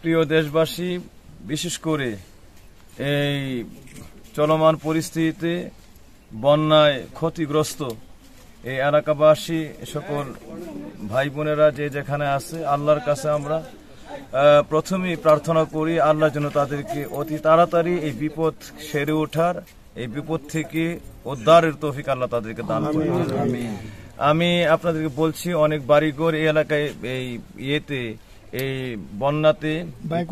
প্রিয় দেশবাসী, বিশেষ করে এই চলমান পরিস্থিতিতে বন্যায় ক্ষতিগ্রস্ত এই এলাকাবাসী সকল ভাই বোনেরা যে যেখানে আছে, আল্লাহর কাছে আমরা প্রথমেই প্রার্থনা করি আল্লাহ যেন তাদেরকে অতি তাড়াতাড়ি এই বিপদ সেরে ওঠার, এই বিপদ থেকে উদ্ধারের তৌফিক আল্লাহ তাদেরকে দান করেন। আমি আপনাদেরকে বলছি, অনেক বাড়িঘর এই এলাকায় এই বন্যাতে,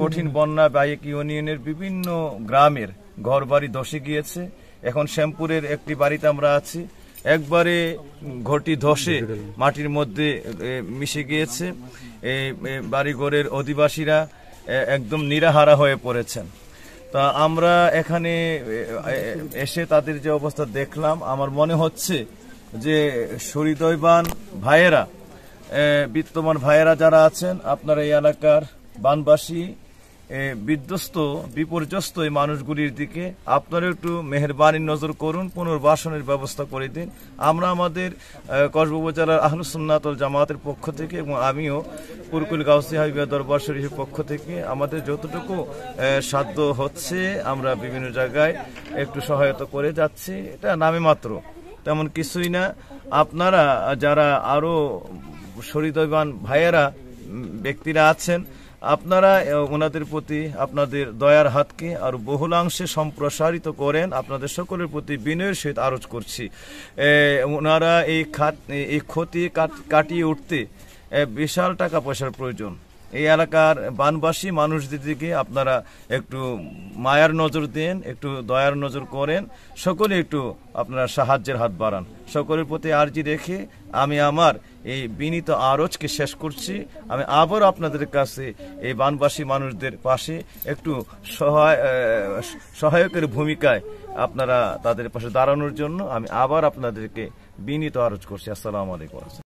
কঠিন বন্যা বাইক ইউনিয়নের বিভিন্ন গ্রামের ঘর বাড়ি ধসে গিয়েছে। এখন শ্যামপুরের একটি বাড়িতে আমরা আছি, একবারে ঘরটি ধসে মাটির মধ্যে মিশে গিয়েছে। এই বাড়িঘরের অধিবাসীরা একদম নিরাহারা হয়ে পড়েছেন। তা আমরা এখানে এসে তাদের যে অবস্থা দেখলাম, আমার মনে হচ্ছে যে হৃদয়বান ভাইয়েরা, বিত্তমান ভাইয়েরা যারা আছেন, আপনারা এই এলাকার বানবাসী বিপর্যস্ত এই মানুষগুলির দিকে আপনারা একটু মেহেরবানির নজর করুন, পুনর্বাসনের ব্যবস্থা করে দিন। আমরা আমাদের কসবা উপজেলার আহলুস সুন্নাত ওয়াল জামাতের পক্ষ থেকে এবং আমিও পুরকুল গাউসিয়া হাবিবিয়া দরবার শরীফের পক্ষ থেকে আমাদের যতটুকু সাধ্য হচ্ছে আমরা বিভিন্ন জায়গায় একটু সহায়তা করে যাচ্ছি। এটা নামে মাত্র, তেমন কিছুই না। আপনারা যারা আরো হৃদয়বান ভাইয়েরা ব্যক্তিরা আছেন, আপনারা ওনাদের প্রতি আপনাদের দয়ার হাতকে আরো বহুলাংশে সম্প্রসারিত করেন, আপনাদের সকলের প্রতি বিনয়ের সহিত আরজ করছি। ওনারা এই ক্ষতি কাটিয়ে উঠতে বিশাল টাকা পয়সার প্রয়োজন। এই এলাকার বানবাসী মানুষদের দিকে আপনারা একটু মায়ার নজর দেন, একটু দয়ার নজর করেন, সকলে একটু আপনারা সাহায্যের হাত বাড়ান। সকলের প্রতি আর্জি রেখে আমি আমার এই বিনীত আরজকে শেষ করছি। আমি আবার আপনাদের কাছে এই বানবাসী মানুষদের পাশে একটু সহায়কের ভূমিকায় আপনারা তাদের পাশে দাঁড়ানোর জন্য আমি আবার আপনাদেরকে বিনীত আরজ করছি। আসসালামু আলাইকুম।